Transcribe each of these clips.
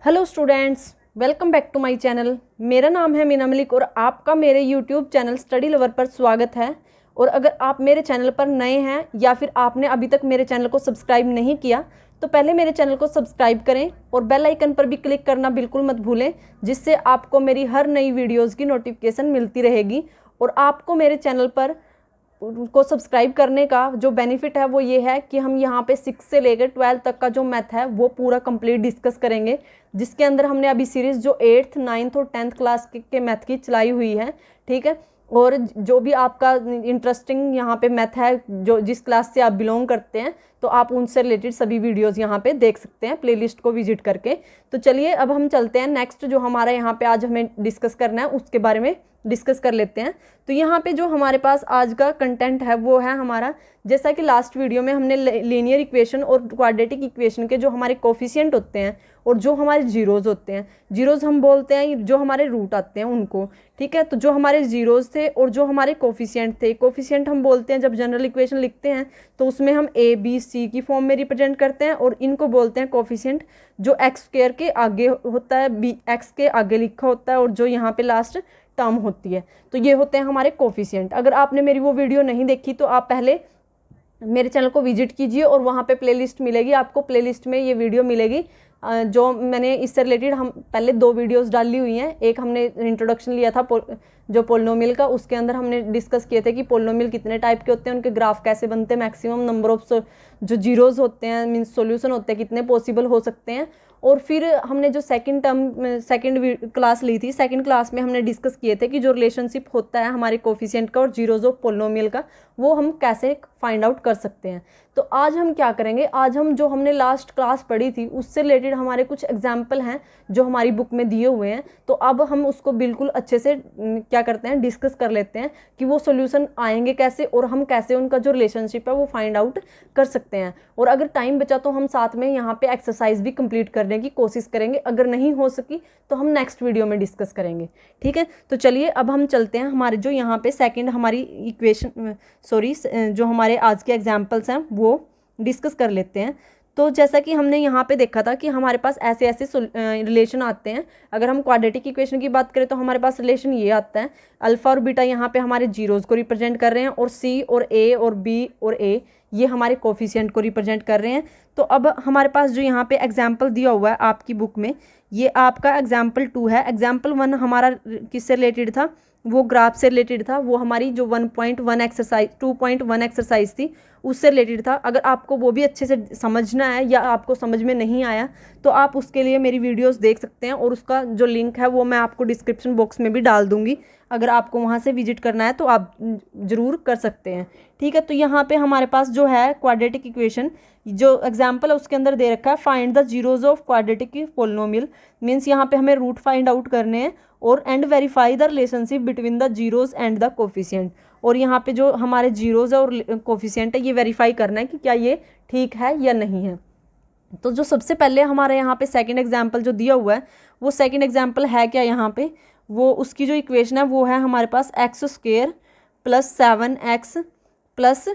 Hello students, welcome back to my channel. मेरा नाम है मीना मलिक और आपका मेरे यूट्यूब चैनल स्टडी लवर पर स्वागत है। और अगर आप मेरे चैनल पर नए हैं या फिर आपने अभी तक मेरे चैनल को सब्सक्राइब नहीं किया तो पहले मेरे चैनल को सब्सक्राइब करें और बेल आइकन पर भी क्लिक करना बिल्कुल मत भूलें, जिससे आपको मेरी हर नई वीडियोज़ की नोटिफिकेशन मिलती रहेगी। और आपको मेरे चैनल पर को सब्सक्राइब करने का जो बेनिफिट है वो ये है कि हम यहाँ पे 6 से लेकर 12 तक का जो मैथ है वो पूरा कंप्लीट डिस्कस करेंगे, जिसके अंदर हमने अभी सीरीज़ जो 8th 9th और 10th क्लास के मैथ की चलाई हुई है। ठीक है, और जो भी आपका इंटरेस्टिंग यहाँ पे मैथ है, जो जिस क्लास से आप बिलोंग करते हैं, तो आप उनसे रिलेटेड सभी वीडियोज़ यहाँ पे देख सकते हैं प्लेलिस्ट को विजिट करके। तो चलिए अब हम चलते हैं नेक्स्ट जो हमारा यहाँ पे आज हमें डिस्कस करना है उसके बारे में डिस्कस कर लेते हैं। तो यहाँ पे जो हमारे पास आज का कंटेंट है वो है हमारा, जैसा कि लास्ट वीडियो में हमने लीनियर इक्वेशन और क्वाड्रेटिक इक्वेशन के जो हमारे कोफिशिएंट होते हैं और जो हमारे जीरोज़ होते हैं, जीरोज़ हम बोलते हैं जो हमारे रूट आते हैं उनको। ठीक है, तो जो हमारे जीरोज़ थे और जो हमारे कोफिशिएंट थे, कोफिशिएंट हम बोलते हैं जब जनरल इक्वेशन लिखते हैं तो उसमें हम ए बी सी की फॉर्म में रिप्रेजेंट करते हैं, और इनको बोलते हैं कोफिशिएंट जो एक्स स्क्वायर के आगे होता है, बी एक्स के आगे लिखा होता है और जो यहाँ पे लास्ट टर्म होती है। तो ये होते हैं हमारे कोफिशिएंट। अगर आपने मेरी वो वीडियो नहीं देखी तो आप पहले मेरे चैनल को विजिट कीजिए और वहाँ पे प्लेलिस्ट मिलेगी आपको, प्लेलिस्ट में ये वीडियो मिलेगी जो मैंने इससे रिलेटेड हम पहले 2 वीडियोस डाली हुई हैं। एक हमने इंट्रोडक्शन लिया था जो पोलिनोमियल का, उसके अंदर हमने डिस्कस किए थे कि पोलिनोमियल कितने टाइप के होते हैं, उनके ग्राफ कैसे बनते हैं, मैक्सिमम नंबर ऑफ जो जीरोज़ होते हैं मीन्स सॉल्यूशन होते हैं कितने पॉसिबल हो सकते हैं। और फिर हमने जो सेकंड क्लास ली थी, सेकंड क्लास में हमने डिस्कस किए थे कि जो रिलेशनशिप होता है हमारे कोफिशिएंट का और जीरोज़ ऑफ पोलिनोमियल का, वो हम कैसे फाइंड आउट कर सकते हैं। तो आज हम क्या करेंगे, आज हम जो हमने लास्ट क्लास पढ़ी थी उससे रिलेटेड हमारे कुछ एग्जाम्पल हैं जो हमारी बुक में दिए हुए हैं। तो अब हम उसको बिल्कुल अच्छे से क्या करते हैं, डिस्कस कर लेते हैं कि वो सॉल्यूशन आएंगे कैसे और हम कैसे उनका जो रिलेशनशिप है वो फाइंड आउट कर सकते हैं। और अगर टाइम बचा तो हम साथ में यहाँ पे एक्सरसाइज भी कंप्लीट करने की कोशिश करेंगे, अगर नहीं हो सकी तो हम नेक्स्ट वीडियो में डिस्कस करेंगे। ठीक है, तो चलिए अब हम चलते हैं हमारे जो यहाँ पे सेकेंड हमारी इक्वेशन जो हमारे आज के एग्जाम्पल्स हैं वो डिस्कस कर लेते हैं। तो जैसा कि हमने यहाँ पे देखा था कि हमारे पास ऐसे ऐसे रिलेशन आते हैं। अगर हम क्वाड्रेटिक इक्वेशन की बात करें तो हमारे पास रिलेशन ये आता है, अल्फ़ा और बीटा यहाँ पे हमारे जीरोज़ को रिप्रेजेंट कर रहे हैं और सी और ए और बी और ए ये हमारे कोफिशिएंट को रिप्रेजेंट कर रहे हैं। तो अब हमारे पास जो यहाँ पे एग्जाम्पल दिया हुआ है आपकी बुक में, ये आपका एग्जाम्पल 2 है। एग्जाम्पल 1 हमारा किससे रिलेटेड था, वो ग्राफ से रिलेटेड था, वो हमारी जो 1.1 एक्सरसाइज 2.1 एक्सरसाइज थी उससे रिलेटेड था। अगर आपको वो भी अच्छे से समझना है या आपको समझ में नहीं आया तो आप उसके लिए मेरी वीडियोस देख सकते हैं और उसका जो लिंक है वो मैं आपको डिस्क्रिप्शन बॉक्स में भी डाल दूंगी। अगर आपको वहाँ से विजिट करना है तो आप ज़रूर कर सकते हैं। ठीक है, तो यहाँ पे हमारे पास जो है क्वाड्रेटिक इक्वेशन जो एग्जाम्पल है उसके अंदर दे रखा है, find the zeros of quadratic polynomial. Means यहाँ पे हमें रूट फाइंड आउट करने हैं और and verify the relationship between the zeros and the coefficient. और यहाँ पे जो हमारे जीरोज़ है और कोफिशिएंट है ये वेरीफाई करना है कि क्या ये ठीक है या नहीं है। तो जो सबसे पहले हमारे यहाँ पे सेकंड एग्जाम्पल जो दिया हुआ है वो सेकंड एग्जाम्पल है क्या, यहाँ पे वो उसकी जो इक्वेशन है वो है हमारे पास x square plus 7x plus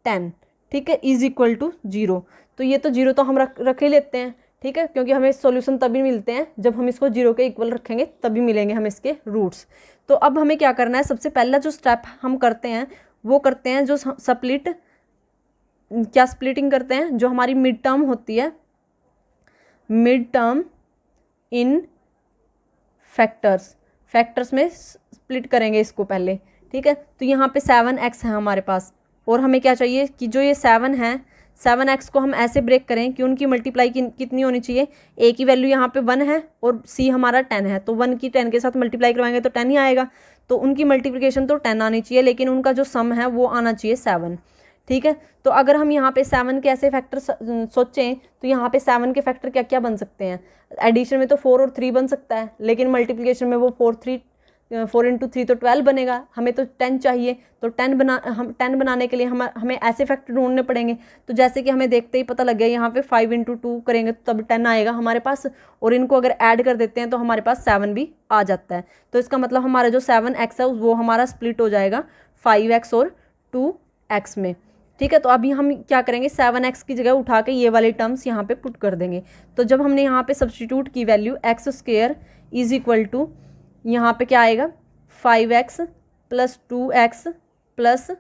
10, ठीक है, इज इक्वल टू 0। तो ये तो 0 तो हम रख ही लेते हैं, ठीक है, क्योंकि हमें सॉल्यूशन तभी मिलते हैं जब हम इसको 0 के इक्वल रखेंगे, तभी मिलेंगे हमें इसके रूट्स। तो अब हमें क्या करना है, सबसे पहला जो स्टेप हम करते हैं वो करते हैं जो स्प्लिटिंग करते हैं, जो हमारी मिड टर्म होती है, मिड टर्म इन फैक्टर्स में स्प्लिट करेंगे इसको पहले। ठीक है, तो यहाँ पे 7x है हमारे पास और हमें क्या चाहिए कि जो ये 7 है 7x को हम ऐसे ब्रेक करें कि उनकी मल्टीप्लाई कितनी होनी चाहिए, a की वैल्यू यहाँ पे 1 है और c हमारा 10 है, तो 1 की 10 के साथ मल्टीप्लाई करवाएंगे तो 10 ही आएगा। तो उनकी मल्टीप्लिकेशन तो 10 आनी चाहिए, लेकिन उनका जो सम है वो आना चाहिए 7। ठीक है, तो अगर हम यहाँ पे 7 के ऐसे फैक्टर सोचें तो यहाँ पे 7 के फैक्टर क्या क्या बन सकते हैं। एडिशन में तो 4 और 3 बन सकता है, लेकिन मल्टीप्लिकेशन में वो 4 इंटू 3 तो 12 बनेगा, हमें तो 10 चाहिए। तो 10 बनाने के लिए हमें ऐसे फैक्टर ढूंढने पड़ेंगे। तो जैसे कि हमें देखते ही पता लग गया, यहाँ पे 5 इंटू 2 करेंगे तो तब 10 आएगा हमारे पास, और इनको अगर ऐड कर देते हैं तो हमारे पास 7 भी आ जाता है। तो इसका मतलब हमारा जो 7x है वो हमारा स्प्लिट हो जाएगा 5x और 2x में। ठीक है। तो अभी हम क्या करेंगे, 7x की जगह उठा के ये वाले टर्म्स यहाँ पे पुट कर देंगे। तो जब हमने यहाँ पे सब्सटीट्यूट की value X square is equal to यहाँ पे क्या आएगा 5x plus 2x plus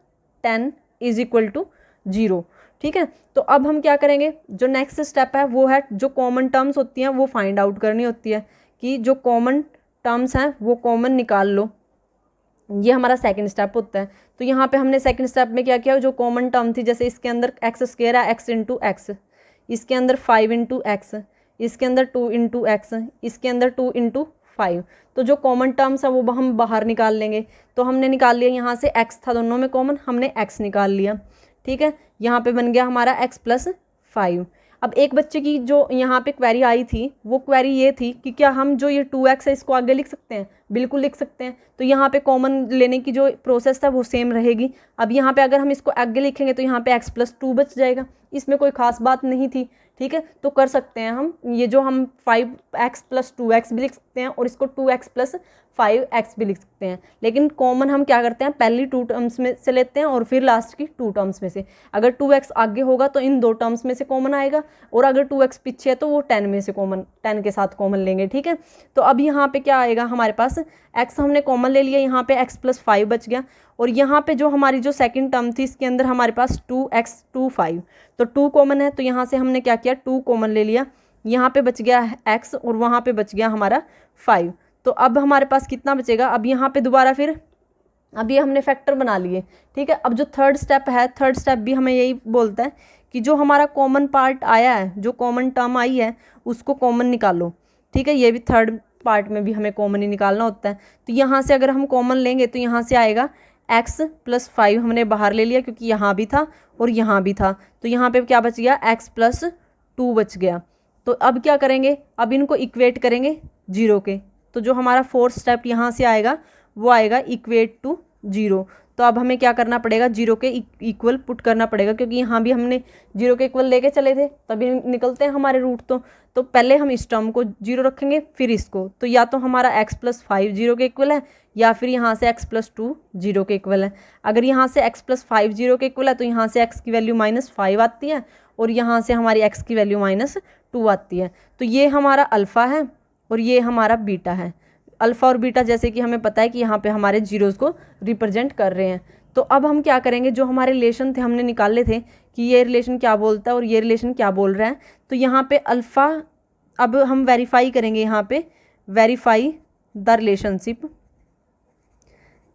10 is equal to 0। ठीक है। तो अब हम क्या करेंगे, जो नेक्स्ट स्टेप है वो है जो कॉमन टर्म्स होती हैं वो फाइंड आउट करनी होती है, कि जो कॉमन टर्म्स हैं वो कॉमन निकाल लो। ये हमारा सेकंड स्टेप होता है। तो यहाँ पे हमने सेकंड स्टेप में क्या किया, जो कॉमन टर्म थी, जैसे इसके अंदर एक्स स्क्वायर है एक्स इंटू एक्स, इसके अंदर 5 इंटू एक्स, इसके अंदर 2 इंटू एक्स, इसके अंदर 2 इंटू 5। तो जो कॉमन टर्म्स है वो हम बाहर निकाल लेंगे। तो हमने निकाल लिया, यहाँ से एक्स था दोनों में कॉमन, हमने एक्स निकाल लिया। ठीक है। यहाँ पे बन गया हमारा एक्स प्लस 5। अब एक बच्चे की जो यहाँ पे क्वेरी आई थी, वो क्वेरी ये थी कि क्या हम जो ये 2x है इसको आगे लिख सकते हैं। बिल्कुल लिख सकते हैं। तो यहाँ पे कॉमन लेने की जो प्रोसेस था वो सेम रहेगी। अब यहाँ पे अगर हम इसको आगे लिखेंगे तो यहाँ पे x प्लस 2 बच जाएगा, इसमें कोई खास बात नहीं थी। ठीक है। तो कर सकते हैं हम ये जो हम 5x प्लस 2x भी लिख सकते हैं और इसको 2x प्लस 5x भी लिख सकते हैं। लेकिन कॉमन हम क्या करते हैं, पहली 2 टर्म्स में से लेते हैं और फिर लास्ट की 2 टर्म्स में से। अगर 2x आगे होगा तो इन 2 टर्म्स में से कॉमन आएगा, और अगर 2x पीछे है तो वो 10 में से कॉमन, 10 के साथ कॉमन लेंगे। ठीक है। तो अब यहाँ पे क्या आएगा हमारे पास, x हमने कॉमन ले लिया, यहाँ पे x प्लस 5 बच गया, और यहाँ पे जो हमारी जो सेकंड टर्म थी इसके अंदर हमारे पास 2x 2 5, तो 2 कॉमन है। तो यहाँ से हमने क्या किया, 2 कॉमन ले लिया, यहाँ पे बच गया x और वहाँ पे बच गया हमारा 5। तो अब हमारे पास कितना बचेगा, अब यहाँ पे दोबारा फिर अब ये हमने फैक्टर बना लिए। ठीक है। अब जो थर्ड स्टेप है, थर्ड स्टेप भी हमें यही बोलता है कि जो हमारा कॉमन पार्ट आया है, जो कॉमन टर्म आई है उसको कॉमन निकालो। ठीक है। ये भी थर्ड पार्ट में भी हमें कॉमन ही निकालना होता है। तो यहाँ से अगर हम कॉमन लेंगे तो यहाँ से आएगा x प्लस 5 हमने बाहर ले लिया क्योंकि यहाँ भी था और यहाँ भी था। तो यहाँ पे क्या बच गया, x प्लस 2 बच गया। तो अब क्या करेंगे, अब इनको इक्वेट करेंगे 0 के। तो जो हमारा फोर्थ स्टेप यहाँ से आएगा वो आएगा इक्वेट टू 0। तो अब हमें क्या करना पड़ेगा, 0 के इक्वल पुट करना पड़ेगा, क्योंकि यहाँ भी हमने 0 के इक्वल लेके चले थे, तभी निकलते हैं हमारे रूट। तो पहले हम इस टर्म को 0 रखेंगे फिर इसको। तो या तो हमारा x प्लस 5 0 के इक्वल है, या फिर यहाँ से x प्लस 2 0 के इक्वल है। अगर यहाँ से x प्लस 5 0 के इक्वल है तो यहाँ से x की वैल्यू -5 आती है, और यहाँ से हमारी x की वैल्यू -2 आती है। तो ये हमारा अल्फ़ा है और ये हमारा बीटा है। अल्फ़ा और बीटा जैसे कि हमें पता है कि यहाँ पे हमारे जीरोज़ को रिप्रेजेंट कर रहे हैं। तो अब हम क्या करेंगे, जो हमारे रिलेशन थे हमने निकाले थे कि ये रिलेशन क्या बोलता है और ये रिलेशन क्या बोल रहा है। तो यहाँ पे अल्फ़ा अब हम वेरीफाई करेंगे, यहाँ पे वेरीफाई द रिलेशनशिप।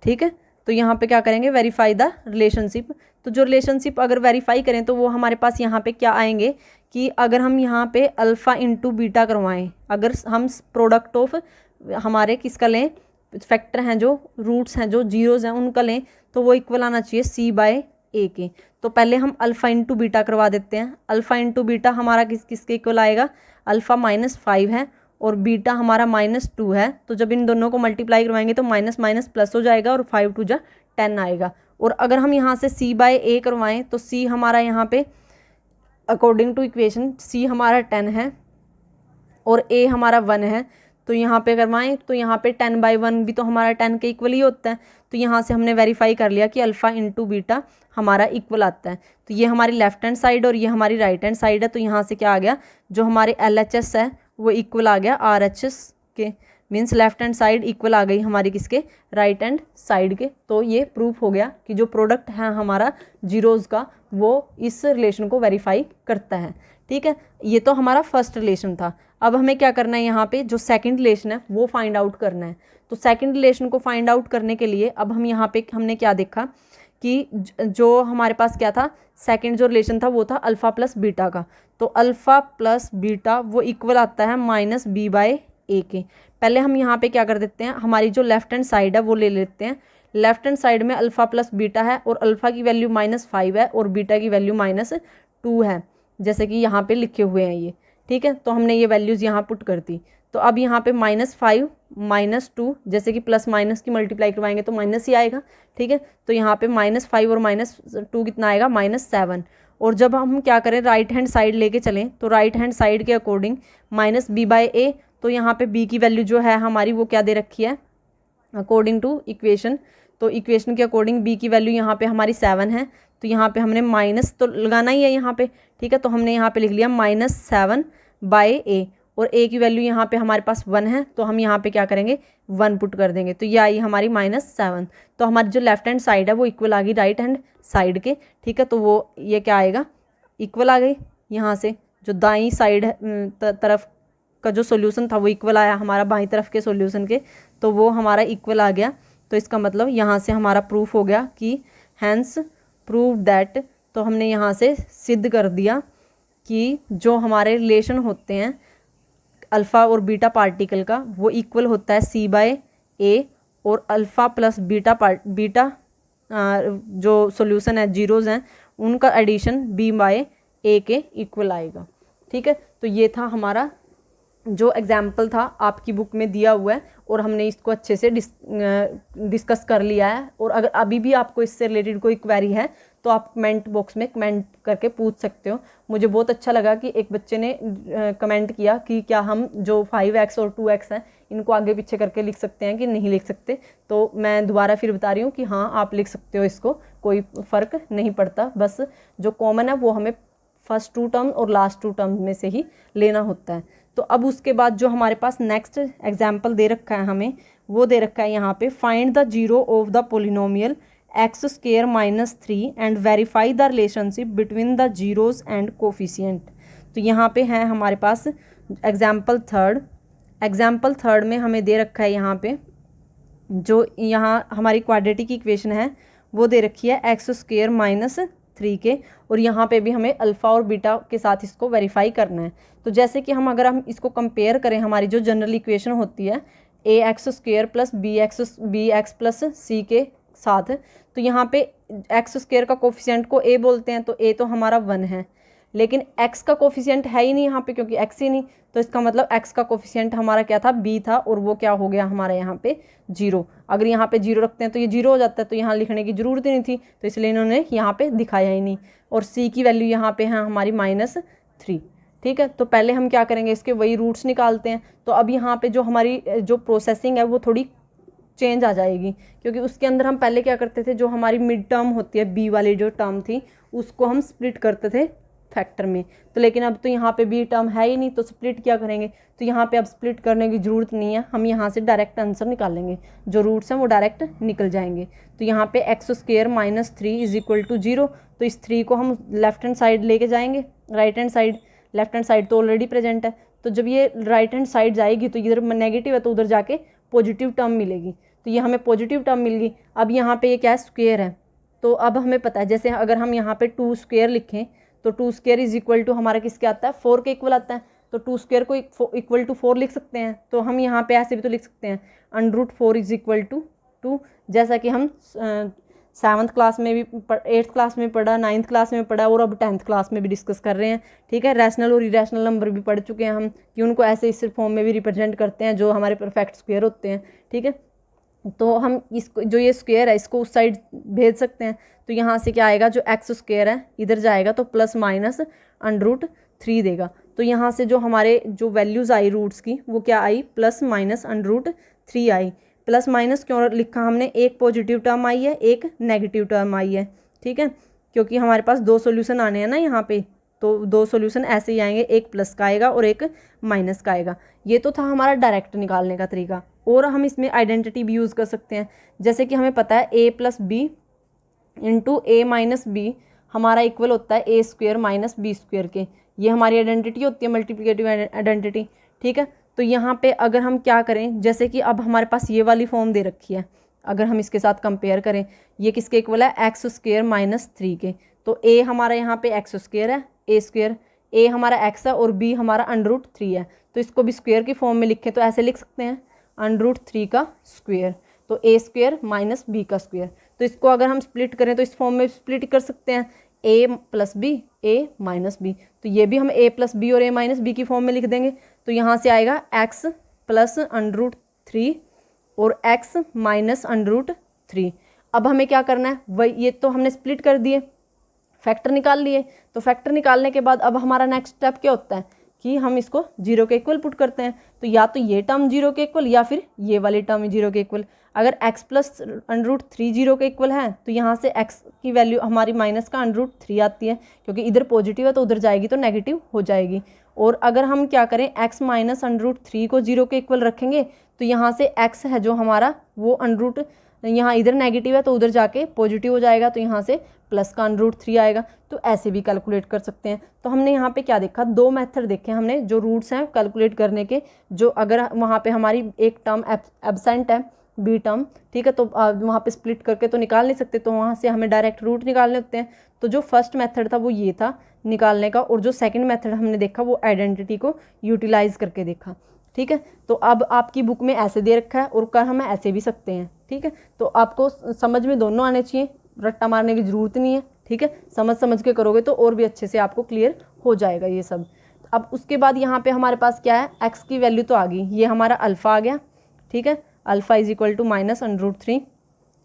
ठीक है। तो यहाँ पे क्या करेंगे, वेरीफाई द रिलेशनशिप। तो जो रिलेशनशिप अगर वेरीफाई करें तो वो हमारे पास यहाँ पे क्या आएंगे कि अगर हम यहाँ पे अल्फ़ा इंटू बीटा करवाएं, अगर हम प्रोडक्ट ऑफ हमारे किसका लें, फैक्टर हैं जो रूट्स हैं जो जीरोज़ हैं उनका लें, तो वो इक्वल आना चाहिए c/a के। तो पहले हम अल्फ़ा इंटू बीटा करवा देते हैं। अल्फ़ा इंटू बीटा हमारा किसके इक्वल आएगा, अल्फ़ा -5 है और बीटा हमारा -2 है। तो जब इन दोनों को मल्टीप्लाई करवाएंगे तो माइनस माइनस प्लस हो जाएगा और 5 2 जा 10 आएगा। और अगर हम यहाँ से c/a करवाएं तो c हमारा यहाँ पे अकॉर्डिंग टू इक्वेशन c हमारा 10 है और a हमारा 1 है। तो यहाँ पे करवाएं तो यहाँ पे 10/1 भी तो हमारा 10 के इक्वल ही होता है। तो यहाँ से हमने वेरीफाई कर लिया कि अल्फ़ा इंटू बीटा हमारा इक्वल आता है। तो ये हमारी लेफ्ट हैंड साइड और ये हमारी राइट हैंड साइड है। तो यहाँ से क्या आ गया, जो हमारे LHS है वो इक्वल आ गया RHS के, means left hand side equal आ गई हमारी किसके, राइट हैंड साइड के। तो ये प्रूफ हो गया कि जो प्रोडक्ट है हमारा जीरोज़ का वो इस रिलेशन को वेरीफाई करता है। ठीक है। ये तो हमारा फर्स्ट रिलेशन था। अब हमें क्या करना है, यहाँ पे जो सेकंड रिलेशन है वो फाइंड आउट करना है। तो सेकंड रिलेशन को फाइंड आउट करने के लिए अब हम यहाँ पे हमने क्या देखा कि जो हमारे पास क्या था, सेकंड जो रिलेशन था वो था अल्फ़ा प्लस बीटा का। तो अल्फ़ा प्लस बीटा वो इक्वल आता है -b/a के। पहले हम यहाँ पे क्या कर देते हैं, हमारी जो लेफ्ट हैंड साइड है वो ले लेते हैं। लेफ्ट हैंड साइड में अल्फ़ा प्लस बीटा है और अल्फ़ा की वैल्यू -5 है और बीटा की वैल्यू -2 है, जैसे कि यहाँ पे लिखे हुए हैं ये। ठीक है। तो हमने ये वैल्यूज़ यहाँ पुट कर दी। तो अब यहाँ पे -5 -2, जैसे कि प्लस माइनस की मल्टीप्लाई करवाएंगे तो माइनस ही आएगा। ठीक है। तो यहाँ पे -5 और -2 कितना आएगा, -7। और जब हम क्या करें, राइट हैंड साइड लेके चलें तो राइट हैंड साइड के अकॉर्डिंग -b/a। तो यहाँ पे b की वैल्यू जो है हमारी वो क्या दे रखी है अकॉर्डिंग टू इक्वेशन। तो इक्वेशन के अकॉर्डिंग b की वैल्यू यहाँ पे हमारी 7 है। तो यहाँ पे हमने माइनस तो लगाना ही है यहाँ पे, ठीक है। तो हमने यहाँ पे लिख लिया -7/a, और a की वैल्यू यहाँ पे हमारे पास 1 है, तो हम यहाँ पे क्या करेंगे 1 पुट कर देंगे, तो ये आई हमारी -7। तो हमारी जो लेफ्ट हैंड साइड है वो इक्वल आ गई राइट हैंड साइड के, ठीक है। तो वो ये क्या आएगा, इक्वल आ गई। यहाँ से जो दाईं साइड तरफ का जो सॉल्यूशन था वो इक्वल आया हमारा बाईं तरफ के सॉल्यूशन के, तो वो हमारा इक्वल आ गया। तो इसका मतलब यहाँ से हमारा प्रूफ हो गया कि हैंस प्रूव दैट, तो हमने यहाँ से सिद्ध कर दिया कि जो हमारे रिलेशन होते हैं अल्फ़ा और बीटा पार्टिकल का वो इक्वल होता है C/A, और अल्फ़ा प्लस बीटा जो सॉल्यूशन है जीरोज़ हैं उनका एडिशन B/A के इक्वल आएगा, ठीक है। तो ये था हमारा जो एग्जाम्पल था आपकी बुक में दिया हुआ है, और हमने इसको अच्छे से डिस्कस कर लिया है। और अगर अभी भी आपको इससे रिलेटेड कोई क्वेरी है तो आप कमेंट बॉक्स में कमेंट करके पूछ सकते हो। मुझे बहुत अच्छा लगा कि एक बच्चे ने कमेंट किया कि क्या हम जो 5x और 2x हैं इनको आगे पीछे करके लिख सकते हैं कि नहीं लिख सकते। तो मैं दोबारा फिर बता रही हूँ कि हाँ आप लिख सकते हो, इसको कोई फ़र्क नहीं पड़ता, बस जो कॉमन है वो हमें फर्स्ट 2 टर्म और लास्ट 2 टर्म में से ही लेना होता है। तो अब उसके बाद जो हमारे पास नेक्स्ट एग्जाम्पल दे रखा है हमें, वो दे रखा है यहाँ पे find the zero of the polynomial x² - 3 and verify the relationship between the zeros and coefficient. तो यहाँ पे है हमारे पास एग्जाम्पल थर्ड में हमें दे रखा है यहाँ पे जो यहाँ हमारी क्वाड्रेटिक इक्वेशन है वो दे रखी है x² - 3 के, और यहाँ पे भी हमें अल्फ़ा और बीटा के साथ इसको वेरीफाई करना है। तो जैसे कि अगर हम इसको कंपेयर करें हमारी जो जनरल इक्वेशन होती है ax² + bx + c के साथ, तो यहाँ पे x² का कोफिशिएंट को a बोलते हैं, तो a तो हमारा 1 है, लेकिन x का कोफिशिएंट है ही नहीं यहाँ पे क्योंकि x ही नहीं, तो इसका मतलब x का कोफिशिएंट हमारा क्या था, b था, और वो क्या हो गया हमारा यहाँ पे 0। अगर यहाँ पे 0 रखते हैं तो ये 0 हो जाता है, तो यहाँ लिखने की ज़रूरत ही नहीं थी, तो इसलिए इन्होंने यहाँ पे दिखाया ही नहीं। और c की वैल्यू यहाँ पे है हमारी -3, ठीक है। तो पहले हम क्या करेंगे, इसके वही रूट्स निकालते हैं। तो अब यहाँ पे जो हमारी जो प्रोसेसिंग है वो थोड़ी चेंज आ जाएगी, क्योंकि उसके अंदर हम पहले क्या करते थे, जो हमारी मिड टर्म होती है बी वाली जो टर्म थी उसको हम स्प्लिट करते थे फैक्टर में, तो लेकिन अब तो यहाँ पे बी टर्म है ही नहीं, तो स्प्लिट क्या करेंगे, तो यहाँ पे अब स्प्लिट करने की ज़रूरत नहीं है, हम यहाँ से डायरेक्ट आंसर निकालेंगे, जो रूट्स हैं वो डायरेक्ट निकल जाएंगे। तो यहाँ पे x² - 3 = 0, तो इस 3 को हम लेफ्ट हैंड साइड लेके जाएंगे, right hand side, left hand side तो ऑलरेडी प्रेजेंट है, तो जब ये राइट हैंड साइड जाएगी तो इधर नेगेटिव है तो उधर जाके पॉजिटिव टर्म मिलेगी, तो ये हमें पॉजिटिव टर्म मिल गई। अब यहाँ पे ये क्या है, स्क्वायर है, तो अब हमें पता है जैसे अगर हम यहाँ पे 2² लिखें तो 2² = हमारा किसके आता है, 4 के इक्वल आता है, तो 2² को इक्वल टू 4 लिख सकते हैं। तो हम यहाँ पे ऐसे भी तो लिख सकते हैं √4 = 2, जैसा कि हम 7th क्लास में भी 8th क्लास में पढ़ा, 9th क्लास में पढ़ा, और अब 10th क्लास में भी डिस्कस कर रहे हैं, ठीक है। रैशनल और इरेशनल नंबर भी पढ़ चुके हैं हम कि उनको ऐसे इस फॉर्म में भी रिप्रेजेंट करते हैं जो हमारे परफेक्ट स्क्वायर होते हैं, ठीक है। तो हम इसको जो ये स्क्वायर है इसको उस साइड भेज सकते हैं, तो यहाँ से क्या आएगा, जो x² है इधर जाएगा तो ±√3 देगा। तो यहाँ से जो हमारे जो वैल्यूज़ आई रूट्स की वो क्या आई, ±√3 आई। प्लस माइनस क्यों लिखा हमने, एक पॉजिटिव टर्म आई है, एक नेगेटिव टर्म आई है, ठीक है, क्योंकि हमारे पास 2 सॉल्यूशन आने हैं ना यहाँ पे, तो 2 सॉल्यूशन ऐसे ही आएंगे, एक प्लस का आएगा और एक माइनस का आएगा। ये तो था हमारा डायरेक्ट निकालने का तरीका, और हम इसमें आइडेंटिटी भी यूज़ कर सकते हैं, जैसे कि हमें पता है a + b × a - b हमारा इक्वल होता है a² - b² के, ये हमारी आइडेंटिटी होती है, मल्टीप्लिकेटिव आइडेंटिटी, ठीक है। तो यहाँ पे अगर हम क्या करें, जैसे कि अब हमारे पास ये वाली फॉर्म दे रखी है, अगर हम इसके साथ कंपेयर करें, ये किसके इक्वल है, x² - 3 के, तो a हमारा यहाँ पे x² है, a हमारा x है और b हमारा √3 है, तो इसको भी स्क्वायर की फॉर्म में लिखें तो ऐसे लिख सकते हैं √3 का स्क्वायर, तो a² - b का स्क्वायर। तो इसको अगर हम स्प्लिट करें तो इस फॉर्म में स्प्लिट कर सकते हैं, a + b a - b, तो ये भी हम a + b और a - b की फॉर्म में लिख देंगे। तो यहाँ से आएगा x + √3 और x - √3। अब हमें क्या करना है, वही ये तो हमने स्प्लिट कर दिए, फैक्टर निकाल लिए, तो फैक्टर निकालने के बाद अब हमारा नेक्स्ट स्टेप क्या होता है, कि हम इसको 0 के इक्वल पुट करते हैं, तो या तो ये टर्म 0 के इक्वल या फिर ये वाली टर्म 0 के इक्वल। अगर x प्लस √3 0 के इक्वल है तो यहाँ से x की वैल्यू हमारी माइनस का √3 आती है, क्योंकि इधर पॉजिटिव है तो उधर जाएगी तो नेगेटिव हो जाएगी। और अगर हम क्या करें x माइनस √3 को 0 के इक्वल रखेंगे तो यहाँ से x है जो हमारा वो यहाँ इधर नेगेटिव है तो उधर जाके पॉजिटिव हो जाएगा, तो यहाँ से प्लस का √3 आएगा। तो ऐसे भी कैलकुलेट कर सकते हैं। तो हमने यहाँ पे क्या देखा, दो मेथड देखे हमने जो रूट्स हैं कैलकुलेट करने के, जो अगर वहाँ पे हमारी एक टर्म एब्सेंट है बी टर्म, ठीक है, तो वहाँ पे स्प्लिट करके तो निकाल नहीं सकते, तो वहाँ से हमें डायरेक्ट रूट निकालने होते हैं। तो जो फर्स्ट मेथड था वो ये था निकालने का, और जो सेकंड मेथड हमने देखा वो आइडेंटिटी को यूटिलाइज करके देखा, ठीक है। तो अब आपकी बुक में ऐसे दे रखा है और कर हम ऐसे भी सकते हैं, ठीक है। तो आपको समझ में दोनों आने चाहिए, रट्टा मारने की ज़रूरत नहीं है, ठीक है। समझ के करोगे तो और भी अच्छे से आपको क्लियर हो जाएगा ये सब। अब उसके बाद यहाँ पे हमारे पास क्या है, एक्स की वैल्यू तो आ गई, ये हमारा अल्फ़ा आ गया, ठीक है। Alpha is equal to minus √3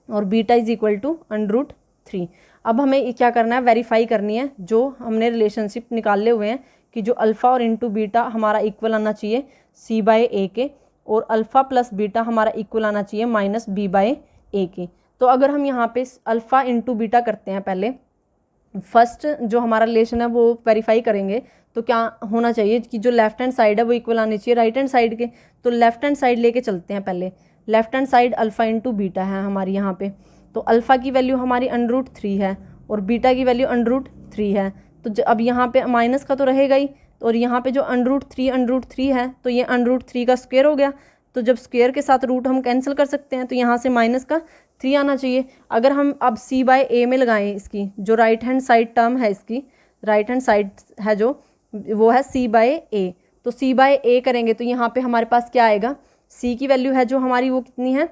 और बीटा इज इक्वल टू √3। अब हमें क्या करना है, वेरीफाई करनी है जो हमने रिलेशनशिप निकाले हुए हैं कि जो अल्फ़ा और इंटू बीटा हमारा इक्वल आना चाहिए c/a के, और अल्फ़ा प्लस बीटा हमारा इक्वल आना चाहिए माइनस b/a के। तो अगर हम यहाँ पे अल्फ़ा इंटू बीटा करते हैं, पहले फर्स्ट जो हमारा रिलेशन है वो वेरीफाई करेंगे, तो क्या होना चाहिए कि जो लेफ्ट हैंड साइड है वो इक्वल आनी चाहिए राइट हैंड साइड के। तो लेफ्ट हैंड साइड लेके चलते हैं, पहले left hand side alpha into beta है हमारी यहाँ पे। तो अल्फ़ा की वैल्यू हमारी √3 है और बीटा की वैल्यू √3 है। तो अब यहाँ पे माइनस का तो रहेगा ही, और यहाँ पे जो √3 है तो ये √3 का स्क्वायर हो गया। तो जब स्क्वायर के साथ रूट हम कैंसिल कर सकते हैं, तो यहाँ से माइनस का 3 आना चाहिए। अगर हम अब c/a में लगाएं, इसकी जो राइट हैंड साइड टर्म है, इसकी राइट हैंड साइड है जो वो है c/a, तो c/a करेंगे तो यहाँ पे हमारे पास क्या आएगा, c की वैल्यू है जो हमारी वो कितनी है,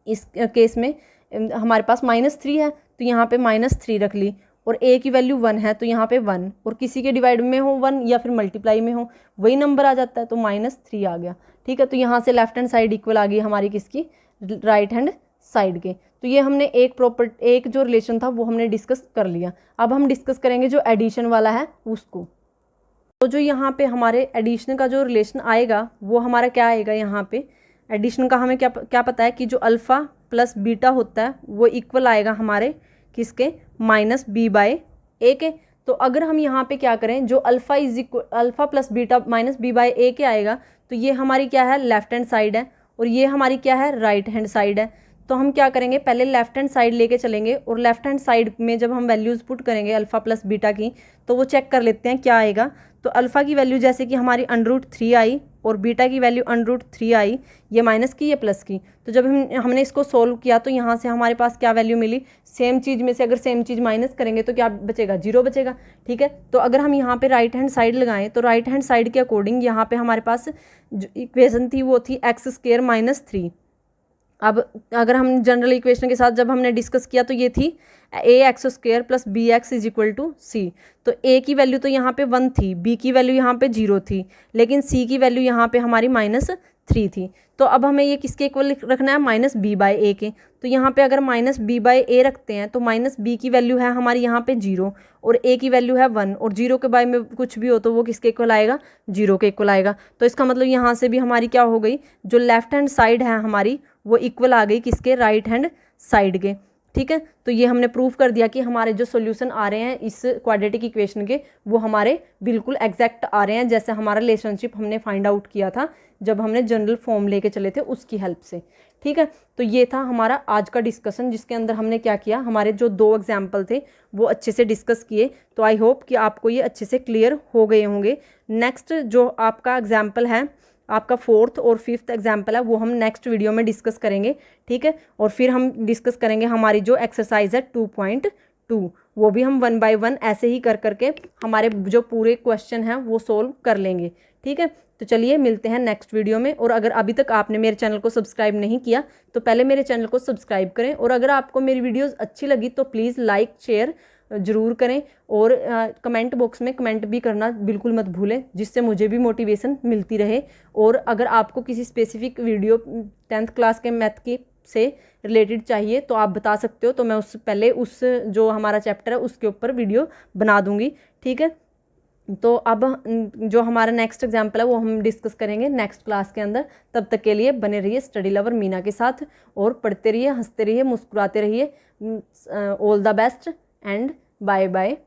इस केस में हमारे पास -3 है तो यहाँ पे -3 रख ली, और a की वैल्यू 1 है तो यहाँ पे 1, और किसी के डिवाइड में हो 1 या फिर मल्टीप्लाई में हो वही नंबर आ जाता है, तो -3 आ गया, ठीक है। तो यहाँ से लेफ्ट हैंड साइड इक्वल आ गई हमारी किसकी, राइट हैंड साइड के। तो ये हमने एक जो रिलेशन था वो हमने डिस्कस कर लिया। अब हम डिस्कस करेंगे जो एडिशन वाला है उसको। तो जो यहाँ पे हमारे एडिशन का जो रिलेशन आएगा वो हमारा क्या आएगा, यहाँ पे एडिशन का हमें क्या पता है कि जो अल्फ़ा प्लस बीटा होता है वो इक्वल आएगा हमारे किसके, माइनस b/a के। तो अगर हम यहाँ पे क्या करें, जो alpha plus beta minus b/a के आएगा, तो ये हमारी क्या है, लेफ्ट हैंड साइड है, और ये हमारी क्या है, राइट हैंड साइड है। तो हम क्या करेंगे, पहले लेफ्ट हैंड साइड लेके चलेंगे, और लेफ्ट हैंड साइड में जब हम वैल्यूज़ पुट करेंगे अल्फ़ा प्लस बीटा की, तो वो चेक कर लेते हैं क्या आएगा। तो अल्फ़ा की वैल्यू जैसे कि हमारी √3 आई और बीटा की वैल्यू √3 आई, ये माइनस की ये प्लस की। तो जब हमने इसको सोल्व किया तो यहाँ से हमारे पास क्या वैल्यू मिली, सेम चीज़ में से अगर सेम चीज़ माइनस करेंगे तो क्या बचेगा, 0 बचेगा, ठीक है। तो अगर हम यहाँ पे राइट हैंड साइड लगाएं तो राइट हैंड साइड के अकॉर्डिंग यहाँ पे हमारे पास जो इक्वेशन थी वो थी x² - 3। अब अगर हम जनरल इक्वेशन के साथ जब हमने डिस्कस किया तो ये थी ax² + bx = c। तो a की वैल्यू तो यहाँ पे 1 थी, b की वैल्यू यहाँ पे 0 थी, लेकिन c की वैल्यू यहाँ पे हमारी -3 थी। तो अब हमें ये किसके इक्वल रखना है, -b/a के। तो यहाँ पे अगर -b/a रखते हैं तो -b की वैल्यू है हमारी यहाँ पे 0 और a की वैल्यू है 1, और 0 के बाय में कुछ भी हो तो वो किसके इक्वल आएगा, 0 के इक्वल आएगा। तो इसका मतलब यहाँ से भी हमारी क्या हो गई, जो लेफ्ट हैंड साइड है हमारी वो इक्वल आ गई किसके, राइट हैंड साइड के, ठीक है। तो ये हमने प्रूव कर दिया कि हमारे जो सॉल्यूशन आ रहे हैं इस क्वाड्रेटिक इक्वेशन के वो हमारे बिल्कुल एग्जैक्ट आ रहे हैं, जैसे हमारा रिलेशनशिप हमने फाइंड आउट किया था जब हमने जनरल फॉर्म लेके चले थे उसकी हेल्प से, ठीक है। तो ये था हमारा आज का डिस्कशन, जिसके अंदर हमने क्या किया, हमारे जो 2 एग्जाम्पल थे वो अच्छे से डिस्कस किए। तो आई होप कि आपको ये अच्छे से क्लियर हो गए होंगे। नेक्स्ट जो आपका एग्जाम्पल है, आपका 4th और 5th एग्जाम्पल है, वो हम नेक्स्ट वीडियो में डिस्कस करेंगे, ठीक है। और फिर हम डिस्कस करेंगे हमारी जो एक्सरसाइज है 2.2, वो भी हम 1 बाय 1 ऐसे ही कर करके हमारे जो पूरे क्वेश्चन हैं वो सोल्व कर लेंगे, ठीक है। तो चलिए मिलते हैं नेक्स्ट वीडियो में। और अगर अभी तक आपने मेरे चैनल को सब्सक्राइब नहीं किया तो पहले मेरे चैनल को सब्सक्राइब करें, और अगर आपको मेरी वीडियोज़ अच्छी लगी तो प्लीज़ लाइक शेयर ज़रूर करें, और कमेंट बॉक्स में कमेंट भी करना बिल्कुल मत भूलें, जिससे मुझे भी मोटिवेशन मिलती रहे। और अगर आपको किसी स्पेसिफिक वीडियो 10th क्लास के मैथ की से रिलेटेड चाहिए तो आप बता सकते हो, तो मैं उस जो हमारा चैप्टर है उसके ऊपर वीडियो बना दूंगी, ठीक है। तो अब जो हमारा नेक्स्ट एग्जाम्पल है वो हम डिस्कस करेंगे नेक्स्ट क्लास के अंदर। तब तक के लिए बने रहिए स्टडी लवर मीना के साथ और पढ़ते रहिए, हंसते रहिए, मुस्कुराते रहिए। All the best and bye bye.